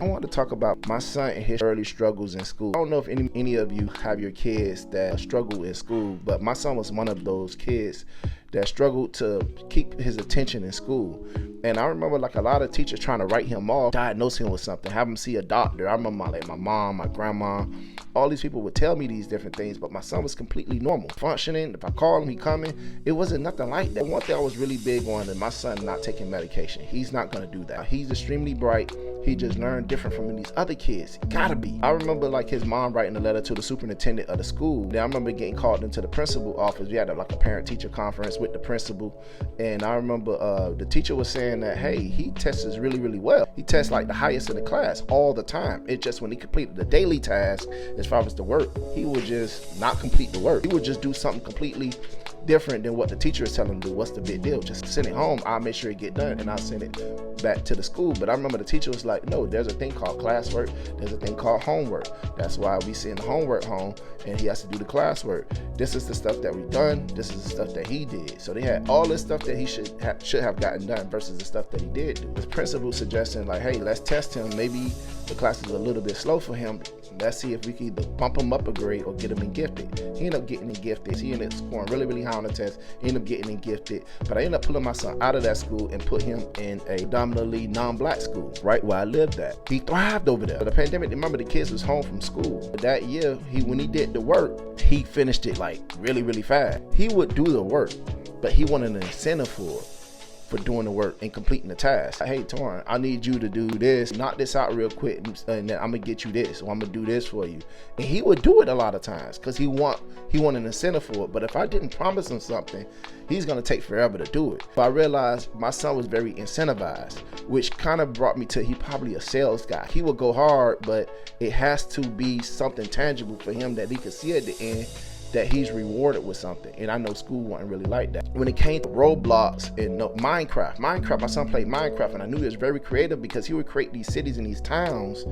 I want to talk about my son and his early struggles in school. I don't know if any of you have your kids that struggle in school, but my son was one of those kids that struggled to keep his attention in school. And I remember like a lot of teachers trying to write him off, diagnose him with something, have him see a doctor. I remember my mom, my grandma, all these people would tell me these different things, but my son was completely normal, functioning. If I call him, he coming. It wasn't nothing like that. One thing I was really big on is my son not taking medication. He's not gonna do that. He's extremely bright. He just learned different from these other kids. He gotta be. I remember like his mom writing a letter to the superintendent of the school. Then I remember getting called into the principal office. We had like a parent-teacher conference with the principal. And I remember the teacher was saying that, hey, he tests really, really well. He tests like the highest in the class all the time. It's just when he completed the daily task, as far as the work, he would just not complete the work. He would just do something completely different than what the teacher is telling him to do. What's the big deal? Just send it home. I'll make sure it get done and I'll send it back to the school. But I remember the teacher was like, no, there's a thing called classwork. There's a thing called homework. That's why we send the homework home and he has to do the classwork. This is the stuff that we done. This is the stuff that he did. So they had all this stuff that he should have gotten done versus the stuff that he did do. The principal suggesting like, hey, let's test him. Maybe the class is a little bit slow for him. Let's see if we can either bump him up a grade or get him in gifted. He ended up getting in gifted. He ended up scoring really, really high on the test. He ended up getting in gifted. But I ended up pulling my son out of that school and put him in a predominantly non-black school, right where I lived at. He thrived over there. The pandemic, remember the kids was home from school. But that year, when he did the work, he finished it like really, really fast. He would do the work, but he wanted an incentive for doing the work and completing the task. Hey, Torrin, I need you to do this, knock this out real quick, and then I'm gonna get you this, or I'm gonna do this for you. And he would do it a lot of times because he want an incentive for it. But if I didn't promise him something, he's gonna take forever to do it. But I realized my son was very incentivized, which kind of brought me to he probably a sales guy. He would go hard, but it has to be something tangible for him that he could see at the end, that he's rewarded with something. And I know school wasn't really like that. When it came to Roblox and Minecraft, my son played Minecraft, and I knew he was very creative because he would create these cities and these towns,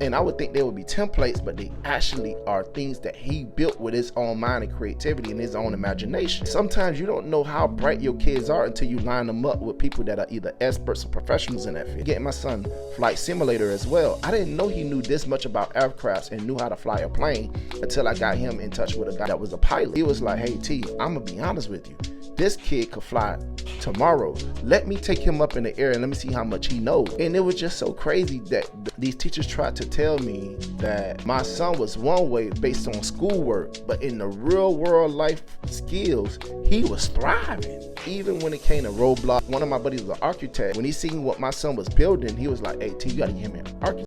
and I would think they would be templates, but they actually are things that he built with his own mind and creativity and his own imagination. Sometimes you don't know how bright your kids are until you line them up with people that are either experts or professionals in that field. Getting my son flight simulator as well. I didn't know he knew this much about aircrafts and knew how to fly a plane until I got him in touch with a guy that was a pilot. He was like, hey T, I'm gonna be honest with you. This kid could fly tomorrow. Let me take him up in the air and let me see how much he knows. And it was just so crazy that these teachers tried to tell me that my son was one way based on schoolwork, but in the real world life skills, he was thriving. Even when it came to Roblox, one of my buddies was an architect. When he seen what my son was building, he was like, hey T, you gotta give me an architect.